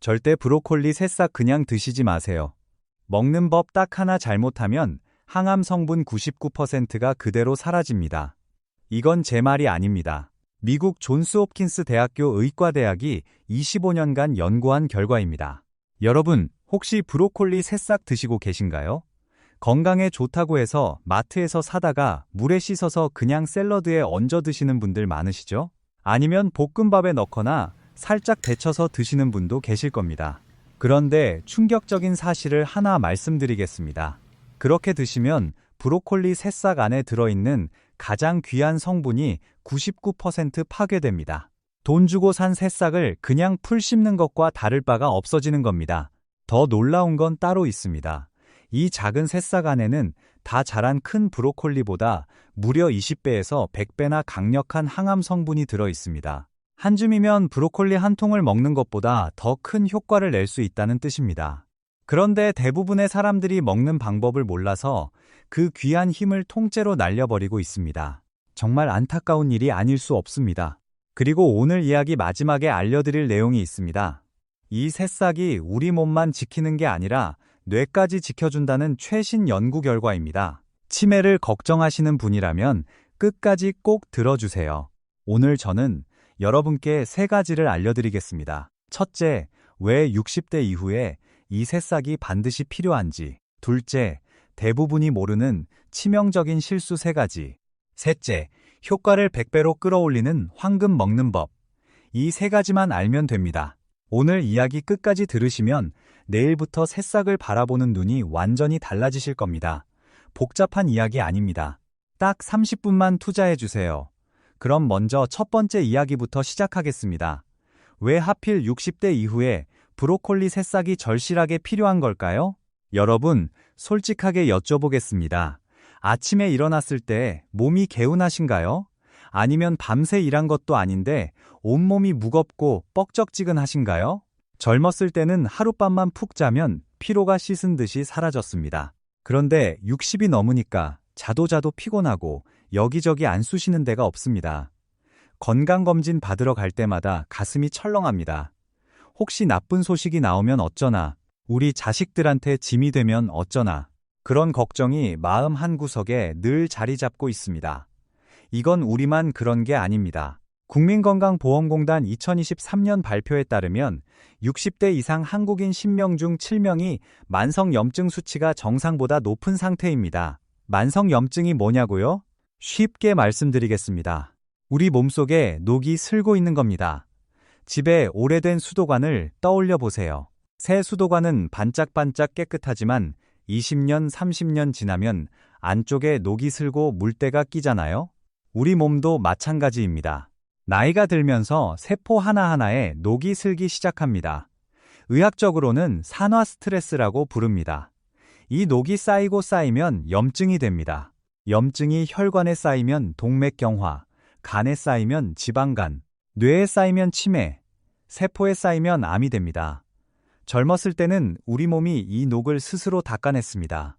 절대 브로콜리 새싹 그냥 드시지 마세요. 먹는 법 딱 하나 잘못하면 항암 성분 99%가 그대로 사라집니다. 이건 제 말이 아닙니다. 미국 존스 홉킨스 대학교 의과대학이 25년간 연구한 결과입니다. 여러분, 혹시 브로콜리 새싹 드시고 계신가요? 건강에 좋다고 해서 마트에서 사다가 물에 씻어서 그냥 샐러드에 얹어 드시는 분들 많으시죠? 아니면 볶음밥에 넣거나 살짝 데쳐서 드시는 분도 계실 겁니다. 그런데 충격적인 사실을 하나 말씀드리겠습니다. 그렇게 드시면 브로콜리 새싹 안에 들어있는 가장 귀한 성분이 99% 파괴됩니다. 돈 주고 산 새싹을 그냥 풀 씹는 것과 다를 바가 없어지는 겁니다. 더 놀라운 건 따로 있습니다. 이 작은 새싹 안에는 다 자란 큰 브로콜리보다 무려 20배에서 100배나 강력한 항암 성분이 들어 있습니다. 한 줌이면 브로콜리 한 통을 먹는 것보다 더 큰 효과를 낼 수 있다는 뜻입니다. 그런데 대부분의 사람들이 먹는 방법을 몰라서 그 귀한 힘을 통째로 날려버리고 있습니다. 정말 안타까운 일이 아닐 수 없습니다. 그리고 오늘 이야기 마지막에 알려드릴 내용이 있습니다. 이 새싹이 우리 몸만 지키는 게 아니라 뇌까지 지켜준다는 최신 연구 결과입니다. 치매를 걱정하시는 분이라면 끝까지 꼭 들어주세요. 오늘 저는 여러분께 3가지를 알려드리겠습니다. 첫째, 왜 60대 이후에 이 새싹이 반드시 필요한지. 둘째, 대부분이 모르는 치명적인 실수 3가지. 셋째, 효과를 100배로 끌어올리는 황금 먹는 법. 이 3가지만 알면 됩니다. 오늘 이야기 끝까지 들으시면 내일부터 새싹을 바라보는 눈이 완전히 달라지실 겁니다. 복잡한 이야기 아닙니다. 딱 30분만 투자해주세요. 그럼 먼저 첫 번째 이야기부터 시작하겠습니다. 왜 하필 60대 이후에 브로콜리 새싹이 절실하게 필요한 걸까요? 여러분, 솔직하게 여쭤보겠습니다. 아침에 일어났을 때 몸이 개운하신가요? 아니면 밤새 일한 것도 아닌데 온몸이 무겁고 뻑적지근하신가요? 젊었을 때는 하룻밤만 푹 자면 피로가 씻은 듯이 사라졌습니다. 그런데 60이 넘으니까 자도 피곤하고 여기저기 안 쑤시는 데가 없습니다. 건강검진 받으러 갈 때마다 가슴이 철렁합니다. 혹시 나쁜 소식이 나오면 어쩌나, 우리 자식들한테 짐이 되면 어쩌나, 그런 걱정이 마음 한구석에 늘 자리 잡고 있습니다. 이건 우리만 그런 게 아닙니다. 국민건강보험공단 2023년 발표에 따르면 60대 이상 한국인 10명 중 7명이 만성염증 수치가 정상보다 높은 상태입니다. 만성염증이 뭐냐고요? 쉽게 말씀드리겠습니다. 우리 몸속에 녹이 슬고 있는 겁니다. 집에 오래된 수도관을 떠올려 보세요. 새 수도관은 반짝반짝 깨끗하지만 20년, 30년 지나면 안쪽에 녹이 슬고 물때가 끼잖아요? 우리 몸도 마찬가지입니다. 나이가 들면서 세포 하나하나에 녹이 슬기 시작합니다. 의학적으로는 산화 스트레스라고 부릅니다. 이 녹이 쌓이고 쌓이면 염증이 됩니다. 염증이 혈관에 쌓이면 동맥경화, 간에 쌓이면 지방간, 뇌에 쌓이면 치매, 세포에 쌓이면 암이 됩니다. 젊었을 때는 우리 몸이 이 녹을 스스로 닦아냈습니다.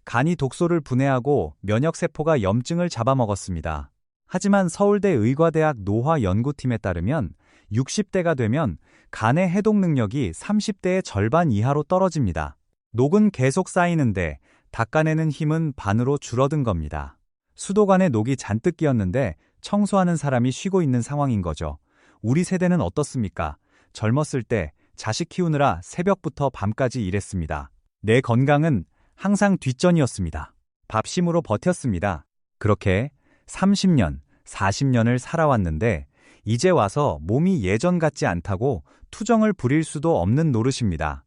간이 독소를 분해하고 면역세포가 염증을 잡아먹었습니다. 하지만 서울대 의과대학 노화연구팀에 따르면 60대가 되면 간의 해독 능력이 30대의 절반 이하로 떨어집니다. 녹은 계속 쌓이는데 닦아내는 힘은 반으로 줄어든 겁니다. 수도관에 녹이 잔뜩 끼었는데 청소하는 사람이 쉬고 있는 상황인 거죠. 우리 세대는 어떻습니까? 젊었을 때 자식 키우느라 새벽부터 밤까지 일했습니다. 내 건강은 항상 뒷전이었습니다. 밥심으로 버텼습니다. 그렇게 30년, 40년을 살아왔는데 이제 와서 몸이 예전 같지 않다고 투정을 부릴 수도 없는 노릇입니다.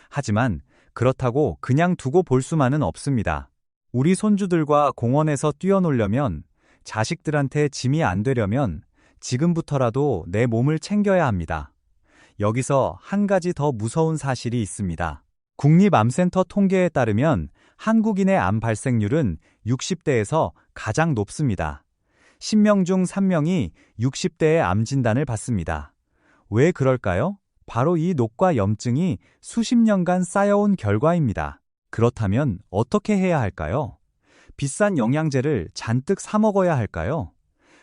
하지만 그렇다고 그냥 두고 볼 수만은 없습니다. 우리 손주들과 공원에서 뛰어놀려면, 자식들한테 짐이 안 되려면 지금부터라도 내 몸을 챙겨야 합니다. 여기서 한 가지 더 무서운 사실이 있습니다. 국립암센터 통계에 따르면 한국인의 암 발생률은 60대에서 가장 높습니다. 10명 중 3명이 60대의 암 진단을 받습니다. 왜 그럴까요? 바로 이 녹과 염증이 수십 년간 쌓여온 결과입니다. 그렇다면 어떻게 해야 할까요? 비싼 영양제를 잔뜩 사 먹어야 할까요?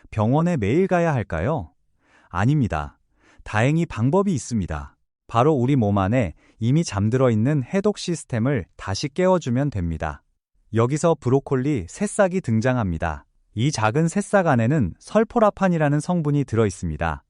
병원에 매일 가야 할까요? 아닙니다. 다행히 방법이 있습니다. 바로 우리 몸 안에 이미 잠들어 있는 해독 시스템을 다시 깨워주면 됩니다. 여기서 브로콜리 새싹이 등장합니다. 이 작은 새싹 안에는 설포라판이라는 성분이 들어 있습니다.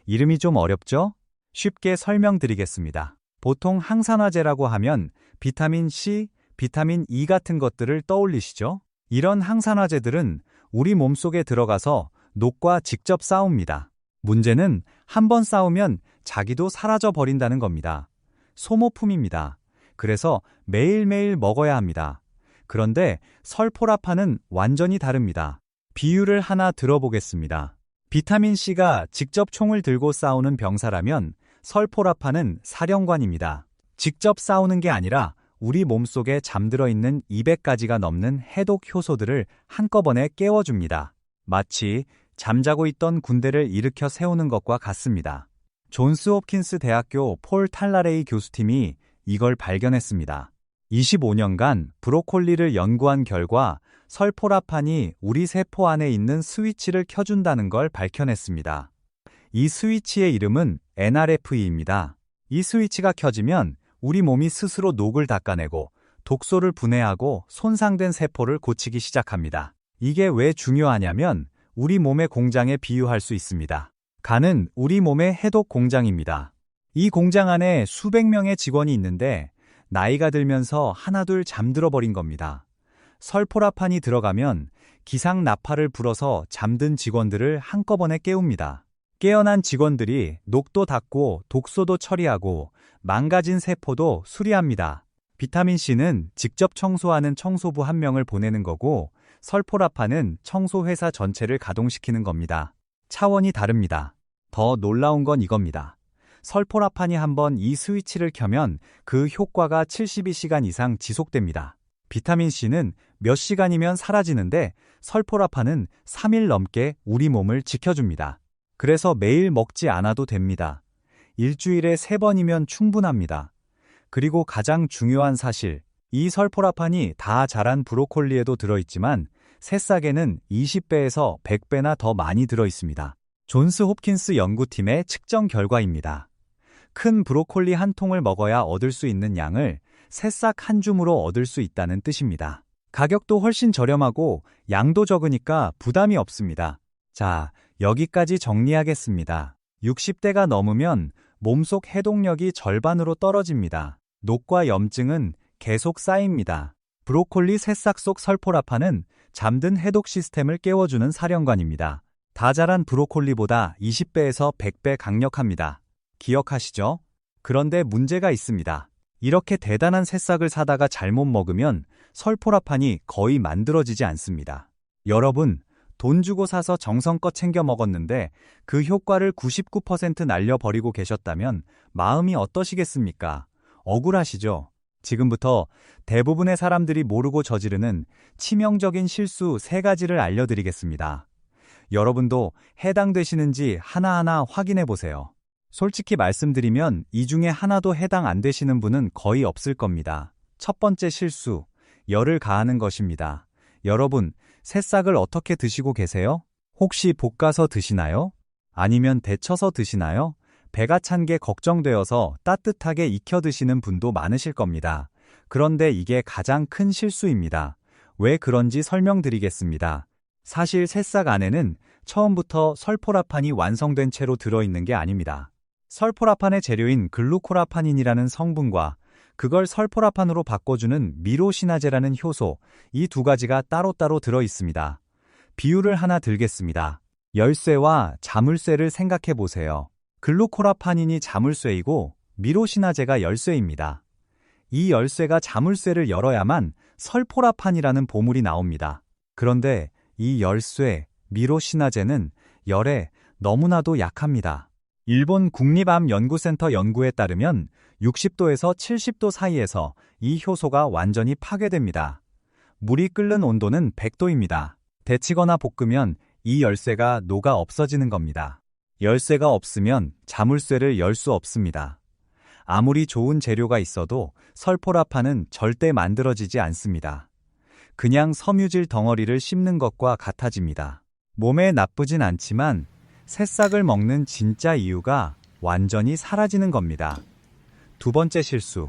이름이 좀 어렵죠? 쉽게 설명드리겠습니다. 보통 항산화제라고 하면 비타민 C, 비타민 E 같은 것들을 떠올리시죠? 이런 항산화제들은 우리 몸속에 들어가서 녹과 직접 싸웁니다. 문제는 한번 싸우면 자기도 사라져 버린다는 겁니다. 소모품입니다. 그래서 매일매일 먹어야 합니다. 그런데 설포라판은 완전히 다릅니다. 비유를 하나 들어보겠습니다. 비타민 C가 직접 총을 들고 싸우는 병사라면 설포라판은 사령관입니다. 직접 싸우는 게 아니라 우리 몸속에 잠들어 있는 200가지가 넘는 해독 효소들을 한꺼번에 깨워줍니다. 마치 잠자고 있던 군대를 일으켜 세우는 것과 같습니다. 존스 홉킨스 대학교 폴 탈라레이 교수팀이 이걸 발견했습니다. 25년간 브로콜리를 연구한 결과 설포라판이 우리 세포 안에 있는 스위치를 켜준다는 걸 밝혀냈습니다. 이 스위치의 이름은 NRFE입니다. 이 스위치가 켜지면 우리 몸이 스스로 녹을 닦아내고 독소를 분해하고 손상된 세포를 고치기 시작합니다. 이게 왜 중요하냐면 우리 몸의 공장에 비유할 수 있습니다. 간은 우리 몸의 해독 공장입니다. 이 공장 안에 수백 명의 직원이 있는데 나이가 들면서 하나둘 잠들어 버린 겁니다. 설포라판이 들어가면 기상 나팔을 불어서 잠든 직원들을 한꺼번에 깨웁니다. 깨어난 직원들이 녹도 닦고 독소도 처리하고 망가진 세포도 수리합니다. 비타민C는 직접 청소하는 청소부 한 명을 보내는 거고 설포라판은 청소회사 전체를 가동시키는 겁니다. 차원이 다릅니다. 더 놀라운 건 이겁니다. 설포라판이 한번 이 스위치를 켜면 그 효과가 72시간 이상 지속됩니다. 비타민C는 몇 시간이면 사라지는데 설포라판은 3일 넘게 우리 몸을 지켜줍니다. 그래서 매일 먹지 않아도 됩니다. 일주일에 3번이면 충분합니다. 그리고 가장 중요한 사실, 이 설포라판이 다 자란 브로콜리에도 들어있지만 새싹에는 20배에서 100배나 더 많이 들어있습니다. 존스 홉킨스 연구팀의 측정 결과입니다. 큰 브로콜리 한 통을 먹어야 얻을 수 있는 양을 새싹 한 줌으로 얻을 수 있다는 뜻입니다. 가격도 훨씬 저렴하고 양도 적으니까 부담이 없습니다. 자, 여기까지 정리하겠습니다. 60대가 넘으면 몸속 해독력이 절반으로 떨어집니다. 녹과 염증은 계속 쌓입니다. 브로콜리 새싹 속 설포라판은 잠든 해독 시스템을 깨워주는 사령관입니다. 다 자란 브로콜리보다 20배에서 100배 강력합니다. 기억하시죠? 그런데 문제가 있습니다. 이렇게 대단한 새싹을 사다가 잘못 먹으면 설포라판이 거의 만들어지지 않습니다. 여러분, 돈 주고 사서 정성껏 챙겨 먹었는데 그 효과를 99% 날려버리고 계셨다면 마음이 어떠시겠습니까? 억울하시죠? 지금부터 대부분의 사람들이 모르고 저지르는 치명적인 실수 3가지를 알려드리겠습니다. 여러분도 해당되시는지 하나하나 확인해 보세요. 솔직히 말씀드리면 이 중에 하나도 해당 안 되시는 분은 거의 없을 겁니다. 첫 번째 실수, 열을 가하는 것입니다. 여러분, 새싹을 어떻게 드시고 계세요? 혹시 볶아서 드시나요? 아니면 데쳐서 드시나요? 배가 찬 게 걱정되어서 따뜻하게 익혀 드시는 분도 많으실 겁니다. 그런데 이게 가장 큰 실수입니다. 왜 그런지 설명드리겠습니다. 사실 새싹 안에는 처음부터 설포라판이 완성된 채로 들어있는 게 아닙니다. 설포라판의 재료인 글루코라파닌이라는 성분과 그걸 설포라판으로 바꿔주는 미로시나제라는 효소, 이 2가지가 따로따로 들어있습니다. 비유를 하나 들겠습니다. 열쇠와 자물쇠를 생각해 보세요. 글루코라파닌이 자물쇠이고 미로시나제가 열쇠입니다. 이 열쇠가 자물쇠를 열어야만 설포라판이라는 보물이 나옵니다. 그런데 이 열쇠, 미로시나제는 열에 너무나도 약합니다. 일본 국립암연구센터 연구에 따르면 60도에서 70도 사이에서 이 효소가 완전히 파괴됩니다. 물이 끓는 온도는 100도입니다. 데치거나 볶으면 이 열쇠가 녹아 없어지는 겁니다. 열쇠가 없으면 자물쇠를 열 수 없습니다. 아무리 좋은 재료가 있어도 설포라판은 절대 만들어지지 않습니다. 그냥 섬유질 덩어리를 씹는 것과 같아집니다. 몸에 나쁘진 않지만 새싹을 먹는 진짜 이유가 완전히 사라지는 겁니다. 두 번째 실수.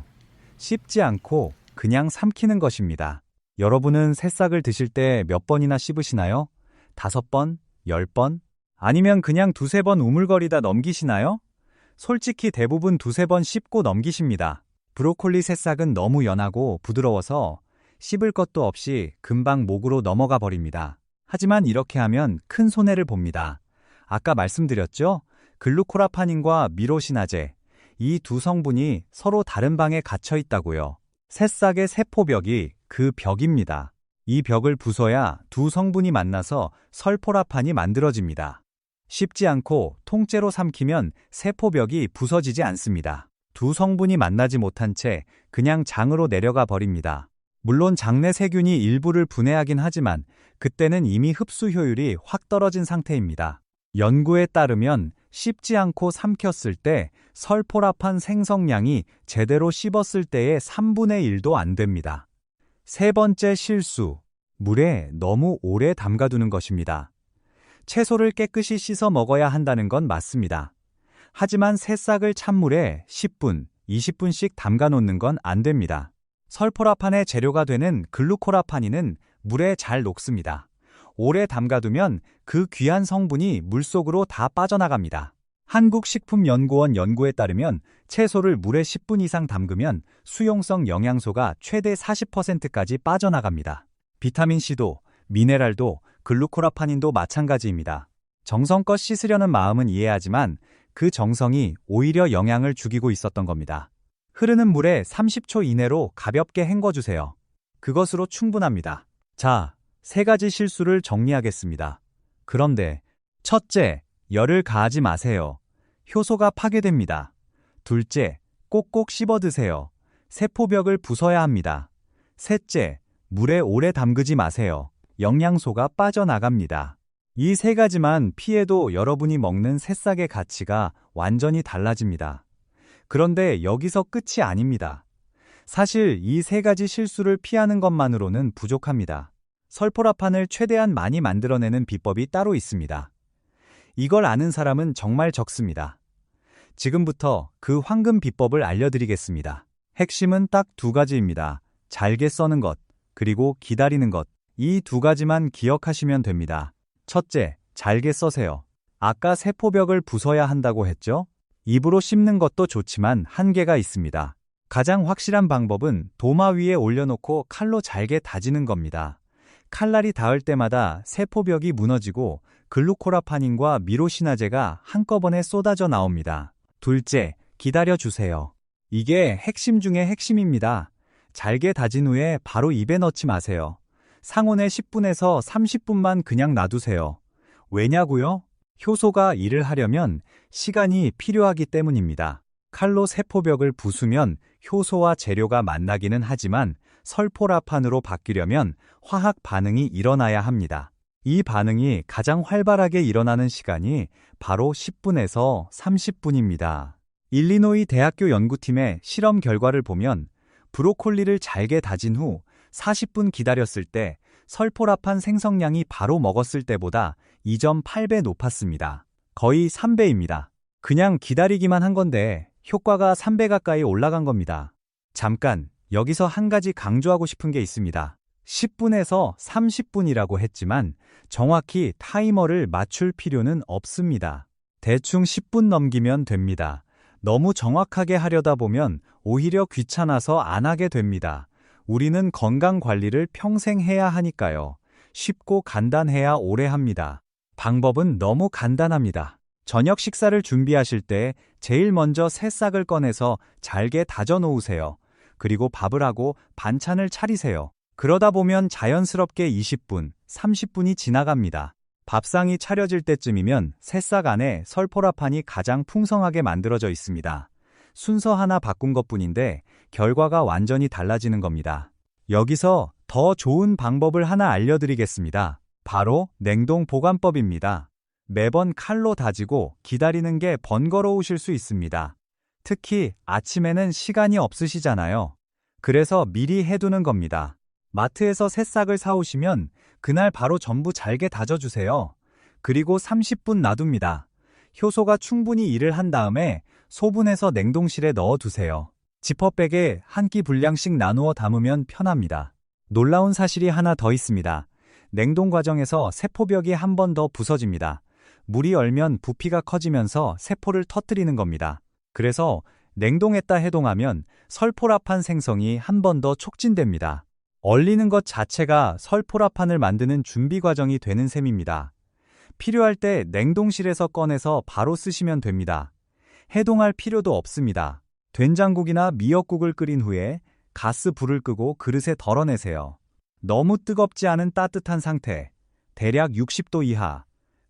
씹지 않고 그냥 삼키는 것입니다. 여러분은 새싹을 드실 때 몇 번이나 씹으시나요? 5번? 10번? 아니면 그냥 두세 번 우물거리다 넘기시나요? 솔직히 대부분 두세 번 씹고 넘기십니다. 브로콜리 새싹은 너무 연하고 부드러워서 씹을 것도 없이 금방 목으로 넘어가 버립니다. 하지만 이렇게 하면 큰 손해를 봅니다. 아까 말씀드렸죠? 글루코라파닌과 미로시나제, 이 두 성분이 서로 다른 방에 갇혀 있다고요. 새싹의 세포벽이 그 벽입니다. 이 벽을 부숴야 두 성분이 만나서 설포라판이 만들어집니다. 씹지 않고 통째로 삼키면 세포벽이 부서지지 않습니다. 두 성분이 만나지 못한 채 그냥 장으로 내려가 버립니다. 물론 장내 세균이 일부를 분해하긴 하지만 그때는 이미 흡수 효율이 확 떨어진 상태입니다. 연구에 따르면 씹지 않고 삼켰을 때 설포라판 생성량이 제대로 씹었을 때의 3분의 1도 안 됩니다. 세 번째 실수, 물에 너무 오래 담가두는 것입니다. 채소를 깨끗이 씻어 먹어야 한다는 건 맞습니다. 하지만 새싹을 찬물에 10분, 20분씩 담가 놓는 건 안 됩니다. 설포라판의 재료가 되는 글루코라파닌은 물에 잘 녹습니다. 오래 담가두면 그 귀한 성분이 물속으로 다 빠져나갑니다. 한국식품연구원 연구에 따르면 채소를 물에 10분 이상 담그면 수용성 영양소가 최대 40%까지 빠져나갑니다. 비타민C도, 미네랄도, 글루코라파닌도 마찬가지입니다. 정성껏 씻으려는 마음은 이해하지만 그 정성이 오히려 영향을 죽이고 있었던 겁니다. 흐르는 물에 30초 이내로 가볍게 헹궈주세요. 그것으로 충분합니다. 자, 3가지 실수를 정리하겠습니다. 그런데 첫째, 열을 가하지 마세요. 효소가 파괴됩니다. 둘째, 꼭꼭 씹어 드세요. 세포벽을 부숴야 합니다. 셋째, 물에 오래 담그지 마세요. 영양소가 빠져나갑니다. 이 3가지만 피해도 여러분이 먹는 새싹의 가치가 완전히 달라집니다. 그런데 여기서 끝이 아닙니다. 사실 이 3가지 실수를 피하는 것만으로는 부족합니다. 설포라판을 최대한 많이 만들어내는 비법이 따로 있습니다. 이걸 아는 사람은 정말 적습니다. 지금부터 그 황금 비법을 알려드리겠습니다. 핵심은 딱 2가지입니다. 잘게 써는 것, 그리고 기다리는 것. 이 2가지만 기억하시면 됩니다. 첫째, 잘게 써세요. 아까 세포벽을 부숴야 한다고 했죠? 입으로 씹는 것도 좋지만 한계가 있습니다. 가장 확실한 방법은 도마 위에 올려놓고 칼로 잘게 다지는 겁니다. 칼날이 닿을 때마다 세포벽이 무너지고 글루코라파닌과 미로시나제가 한꺼번에 쏟아져 나옵니다. 둘째, 기다려주세요. 이게 핵심 중의 핵심입니다. 잘게 다진 후에 바로 입에 넣지 마세요. 상온에 10분에서 30분만 그냥 놔두세요. 왜냐고요? 효소가 일을 하려면 시간이 필요하기 때문입니다. 칼로 세포벽을 부수면 효소와 재료가 만나기는 하지만 설포라판으로 바뀌려면 화학 반응이 일어나야 합니다. 이 반응이 가장 활발하게 일어나는 시간이 바로 10분에서 30분입니다. 일리노이 대학교 연구팀의 실험 결과를 보면 브로콜리를 잘게 다진 후 40분 기다렸을 때 설포라판 생성량이 바로 먹었을 때보다 2.8배 높았습니다. 거의 3배입니다. 그냥 기다리기만 한 건데 효과가 3배 가까이 올라간 겁니다. 잠깐, 여기서 한 가지 강조하고 싶은 게 있습니다. 10분에서 30분이라고 했지만 정확히 타이머를 맞출 필요는 없습니다. 대충 10분 넘기면 됩니다. 너무 정확하게 하려다 보면 오히려 귀찮아서 안 하게 됩니다. 우리는 건강 관리를 평생 해야 하니까요. 쉽고 간단해야 오래 합니다. 방법은 너무 간단합니다. 저녁 식사를 준비하실 때 제일 먼저 새싹을 꺼내서 잘게 다져 놓으세요. 그리고 밥을 하고 반찬을 차리세요. 그러다 보면 자연스럽게 20분, 30분이 지나갑니다. 밥상이 차려질 때쯤이면 새싹 안에 설포라판이 가장 풍성하게 만들어져 있습니다. 순서 하나 바꾼 것뿐인데 결과가 완전히 달라지는 겁니다. 여기서 더 좋은 방법을 하나 알려드리겠습니다. 바로 냉동 보관법입니다. 매번 칼로 다지고 기다리는 게 번거로우실 수 있습니다. 특히 아침에는 시간이 없으시잖아요. 그래서 미리 해두는 겁니다. 마트에서 새싹을 사오시면 그날 바로 전부 잘게 다져주세요. 그리고 30분 놔둡니다. 효소가 충분히 일을 한 다음에 소분해서 냉동실에 넣어두세요. 지퍼백에 한 끼 분량씩 나누어 담으면 편합니다. 놀라운 사실이 하나 더 있습니다. 냉동 과정에서 세포벽이 한 번 더 부서집니다. 물이 얼면 부피가 커지면서 세포를 터뜨리는 겁니다. 그래서 냉동했다 해동하면 설포라판 생성이 한 번 더 촉진됩니다. 얼리는 것 자체가 설포라판을 만드는 준비 과정이 되는 셈입니다. 필요할 때 냉동실에서 꺼내서 바로 쓰시면 됩니다. 해동할 필요도 없습니다. 된장국이나 미역국을 끓인 후에 가스 불을 끄고 그릇에 덜어내세요. 너무 뜨겁지 않은 따뜻한 상태, 대략 60도 이하.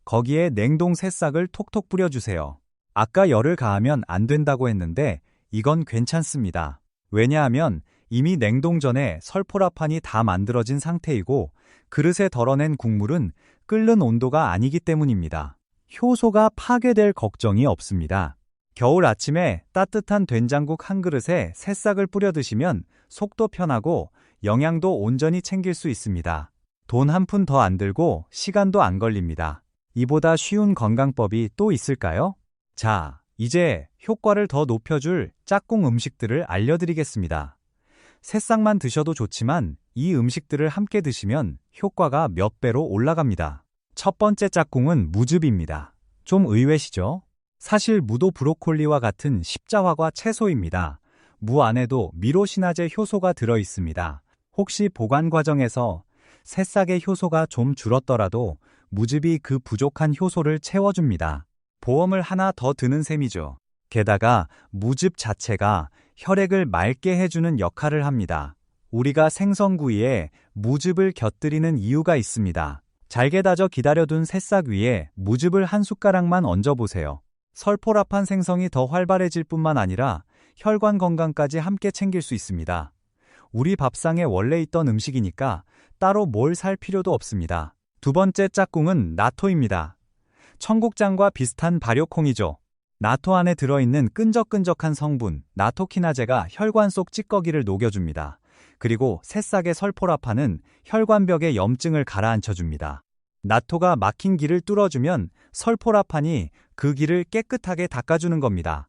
거기에 냉동 새싹을 톡톡 뿌려주세요. 아까 열을 가하면 안 된다고 했는데 이건 괜찮습니다. 왜냐하면 이미 냉동 전에 설포라판이 다 만들어진 상태이고 그릇에 덜어낸 국물은 끓는 온도가 아니기 때문입니다. 효소가 파괴될 걱정이 없습니다. 겨울 아침에 따뜻한 된장국 한 그릇에 새싹을 뿌려 드시면 속도 편하고 영양도 온전히 챙길 수 있습니다. 돈 한 푼 더 안 들고 시간도 안 걸립니다. 이보다 쉬운 건강법이 또 있을까요? 자, 이제 효과를 더 높여줄 짝꿍 음식들을 알려드리겠습니다. 새싹만 드셔도 좋지만 이 음식들을 함께 드시면 효과가 몇 배로 올라갑니다. 첫 번째 짝꿍은 무즙입니다. 좀 의외시죠? 사실 무도 브로콜리와 같은 십자화과 채소입니다. 무 안에도 미로시나제 효소가 들어있습니다. 혹시 보관 과정에서 새싹의 효소가 좀 줄었더라도 무즙이 그 부족한 효소를 채워줍니다. 보험을 하나 더 드는 셈이죠. 게다가 무즙 자체가 혈액을 맑게 해주는 역할을 합니다. 우리가 생선구이에 무즙을 곁들이는 이유가 있습니다. 잘게 다져 기다려둔 새싹 위에 무즙을 한 숟가락만 얹어보세요. 설포라판 생성이 더 활발해질 뿐만 아니라 혈관 건강까지 함께 챙길 수 있습니다. 우리 밥상에 원래 있던 음식이니까 따로 뭘 살 필요도 없습니다. 두 번째 짝꿍은 나토입니다. 청국장과 비슷한 발효콩이죠. 나토 안에 들어있는 끈적끈적한 성분 나토키나제가 혈관 속 찌꺼기를 녹여줍니다. 그리고 새싹의 설포라판은 혈관벽에 염증을 가라앉혀줍니다. 나토가 막힌 길을 뚫어주면 설포라판이 그 길을 깨끗하게 닦아주는 겁니다.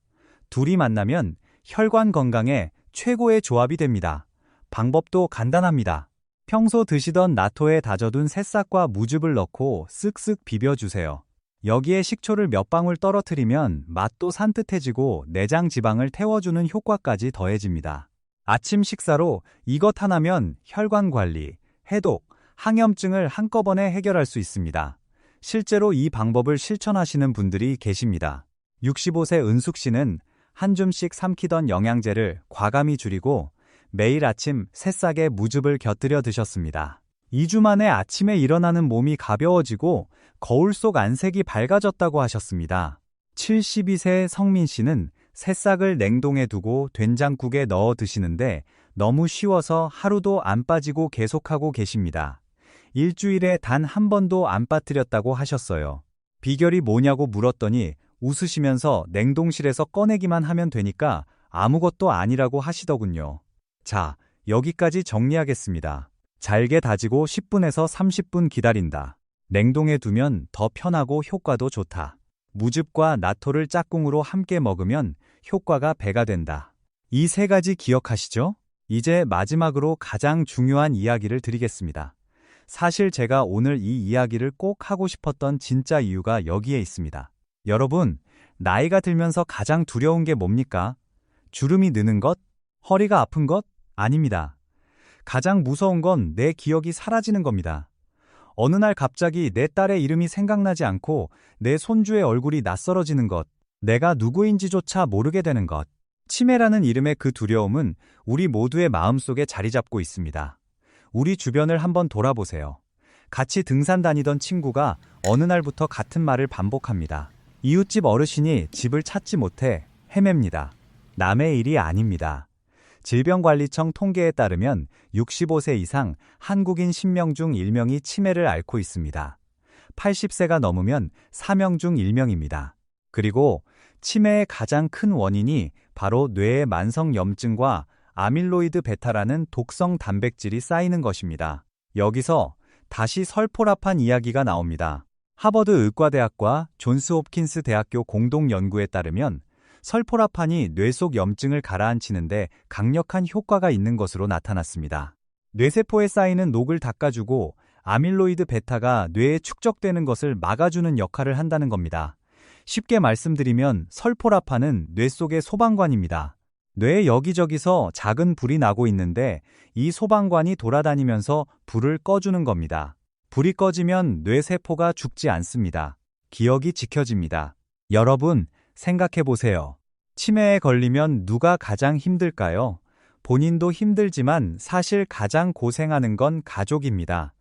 둘이 만나면 혈관 건강에 최고의 조합이 됩니다. 방법도 간단합니다. 평소 드시던 나토에 다져둔 새싹과 무즙을 넣고 쓱쓱 비벼주세요. 여기에 식초를 몇 방울 떨어뜨리면 맛도 산뜻해지고 내장 지방을 태워주는 효과까지 더해집니다. 아침 식사로 이것 하나면 혈관 관리, 해독, 항염증을 한꺼번에 해결할 수 있습니다. 실제로 이 방법을 실천하시는 분들이 계십니다. 65세 은숙 씨는 한 줌씩 삼키던 영양제를 과감히 줄이고 매일 아침 새싹에 무즙을 곁들여 드셨습니다. 2주 만에 아침에 일어나는 몸이 가벼워지고 거울 속 안색이 밝아졌다고 하셨습니다. 72세 성민 씨는 새싹을 냉동해 두고 된장국에 넣어 드시는데 너무 쉬워서 하루도 안 빠지고 계속하고 계십니다. 일주일에 단 한 번도 안 빠뜨렸다고 하셨어요. 비결이 뭐냐고 물었더니 웃으시면서 냉동실에서 꺼내기만 하면 되니까 아무것도 아니라고 하시더군요. 자, 여기까지 정리하겠습니다. 잘게 다지고 10분에서 30분 기다린다. 냉동해 두면 더 편하고 효과도 좋다. 무즙과 나토를 짝꿍으로 함께 먹으면 효과가 배가 된다. 이 세 가지 기억하시죠? 이제 마지막으로 가장 중요한 이야기를 드리겠습니다. 사실 제가 오늘 이 이야기를 꼭 하고 싶었던 진짜 이유가 여기에 있습니다. 여러분, 나이가 들면서 가장 두려운 게 뭡니까? 주름이 느는 것? 허리가 아픈 것? 아닙니다. 가장 무서운 건 내 기억이 사라지는 겁니다. 어느 날 갑자기 내 딸의 이름이 생각나지 않고 내 손주의 얼굴이 낯설어지는 것, 내가 누구인지조차 모르게 되는 것. 치매라는 이름의 그 두려움은 우리 모두의 마음속에 자리 잡고 있습니다. 우리 주변을 한번 돌아보세요. 같이 등산 다니던 친구가 어느 날부터 같은 말을 반복합니다. 이웃집 어르신이 집을 찾지 못해 헤맵니다. 남의 일이 아닙니다. 질병관리청 통계에 따르면 65세 이상 한국인 10명 중 1명이 치매를 앓고 있습니다. 80세가 넘으면 4명 중 1명입니다. 그리고 치매의 가장 큰 원인이 바로 뇌의 만성 염증과 아밀로이드 베타라는 독성 단백질이 쌓이는 것입니다. 여기서 다시 설포라판 이야기가 나옵니다. 하버드 의과대학과 존스홉킨스 대학교 공동 연구에 따르면 설포라판이 뇌 속 염증을 가라앉히는데 강력한 효과가 있는 것으로 나타났습니다. 뇌세포에 쌓이는 녹을 닦아주고 아밀로이드 베타가 뇌에 축적되는 것을 막아주는 역할을 한다는 겁니다. 쉽게 말씀드리면 설포라판은 뇌 속의 소방관입니다. 뇌 여기저기서 작은 불이 나고 있는데 이 소방관이 돌아다니면서 불을 꺼주는 겁니다. 불이 꺼지면 뇌세포가 죽지 않습니다. 기억이 지켜집니다. 여러분, 생각해 보세요. 치매에 걸리면 누가 가장 힘들까요? 본인도 힘들지만 사실 가장 고생하는 건 가족입니다.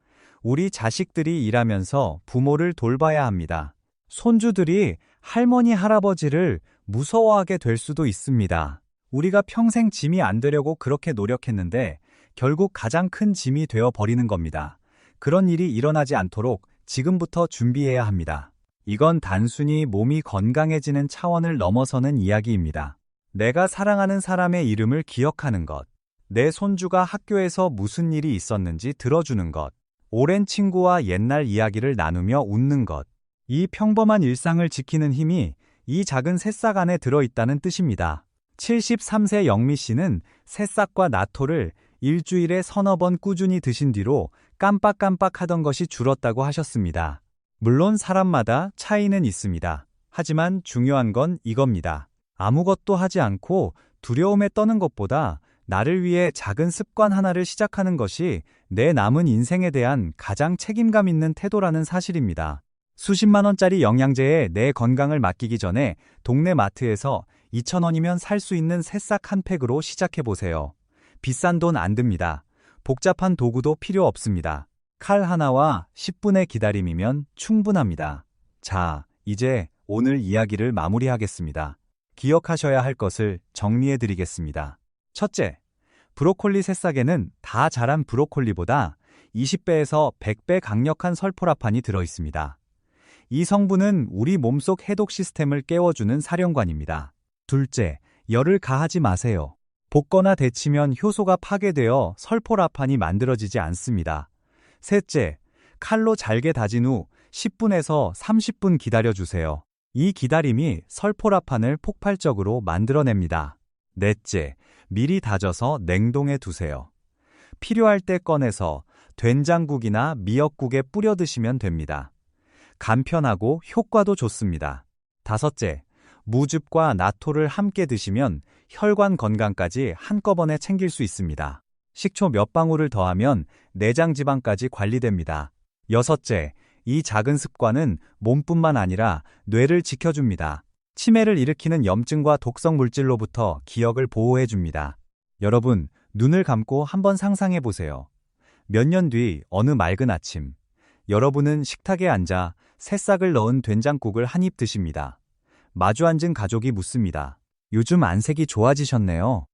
우리 자식들이 일하면서 부모를 돌봐야 합니다. 손주들이 할머니, 할아버지를 무서워하게 될 수도 있습니다. 우리가 평생 짐이 안 되려고 그렇게 노력했는데 결국 가장 큰 짐이 되어 버리는 겁니다. 그런 일이 일어나지 않도록 지금부터 준비해야 합니다. 이건 단순히 몸이 건강해지는 차원을 넘어서는 이야기입니다. 내가 사랑하는 사람의 이름을 기억하는 것, 내 손주가 학교에서 무슨 일이 있었는지 들어주는 것, 오랜 친구와 옛날 이야기를 나누며 웃는 것, 이 평범한 일상을 지키는 힘이 이 작은 새싹 안에 들어있다는 뜻입니다. 73세 영미 씨는 새싹과 나토를 일주일에 서너 번 꾸준히 드신 뒤로 깜빡깜빡 하던 것이 줄었다고 하셨습니다. 물론 사람마다 차이는 있습니다. 하지만 중요한 건 이겁니다. 아무것도 하지 않고 두려움에 떠는 것보다 나를 위해 작은 습관 하나를 시작하는 것이 내 남은 인생에 대한 가장 책임감 있는 태도라는 사실입니다. 수십만 원짜리 영양제에 내 건강을 맡기기 전에 동네 마트에서 2,000원이면 살 수 있는 새싹 한 팩으로 시작해보세요. 비싼 돈 안 듭니다. 복잡한 도구도 필요 없습니다. 칼 하나와 10분의 기다림이면 충분합니다. 자, 이제 오늘 이야기를 마무리하겠습니다. 기억하셔야 할 것을 정리해드리겠습니다. 첫째, 브로콜리 새싹에는 다 자란 브로콜리보다 20배에서 100배 강력한 설포라판이 들어있습니다. 이 성분은 우리 몸속 해독 시스템을 깨워주는 사령관입니다. 둘째, 열을 가하지 마세요. 볶거나 데치면 효소가 파괴되어 설포라판이 만들어지지 않습니다. 셋째, 칼로 잘게 다진 후 10분에서 30분 기다려주세요. 이 기다림이 설포라판을 폭발적으로 만들어냅니다. 넷째, 미리 다져서 냉동해 두세요. 필요할 때 꺼내서 된장국이나 미역국에 뿌려 드시면 됩니다. 간편하고 효과도 좋습니다. 다섯째, 무즙과 나토를 함께 드시면 혈관 건강까지 한꺼번에 챙길 수 있습니다. 식초 몇 방울을 더하면 내장 지방까지 관리됩니다. 여섯째, 이 작은 습관은 몸뿐만 아니라 뇌를 지켜줍니다. 치매를 일으키는 염증과 독성 물질로부터 기억을 보호해줍니다. 여러분, 눈을 감고 한번 상상해보세요. 몇 년 뒤 어느 맑은 아침, 여러분은 식탁에 앉아 새싹을 넣은 된장국을 한 입 드십니다. 마주 앉은 가족이 묻습니다. 요즘 안색이 좋아지셨네요.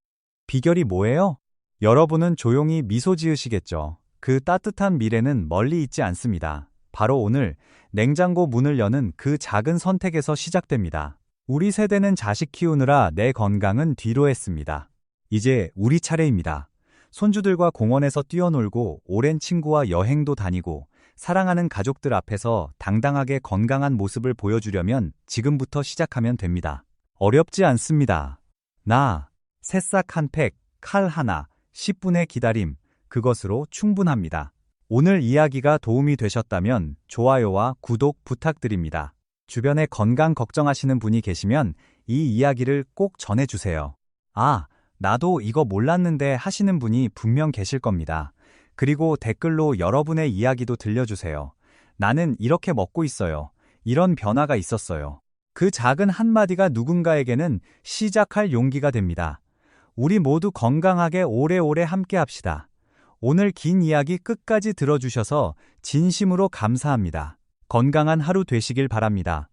비결이 뭐예요? 여러분은 조용히 미소 지으시겠죠. 그 따뜻한 미래는 멀리 있지 않습니다. 바로 오늘 냉장고 문을 여는 그 작은 선택에서 시작됩니다. 우리 세대는 자식 키우느라 내 건강은 뒤로 했습니다. 이제 우리 차례입니다. 손주들과 공원에서 뛰어놀고 오랜 친구와 여행도 다니고 사랑하는 가족들 앞에서 당당하게 건강한 모습을 보여주려면 지금부터 시작하면 됩니다. 어렵지 않습니다. 새싹 한 팩, 칼 하나, 10분의 기다림, 그것으로 충분합니다. 오늘 이야기가 도움이 되셨다면 좋아요와 구독 부탁드립니다. 주변에 건강 걱정하시는 분이 계시면 이 이야기를 꼭 전해주세요. 나도 이거 몰랐는데 하시는 분이 분명 계실 겁니다. 그리고 댓글로 여러분의 이야기도 들려주세요. 나는 이렇게 먹고 있어요. 이런 변화가 있었어요. 그 작은 한마디가 누군가에게는 시작할 용기가 됩니다. 우리 모두 건강하게 오래오래 함께 합시다. 오늘 긴 이야기 끝까지 들어주셔서 진심으로 감사합니다. 건강한 하루 되시길 바랍니다.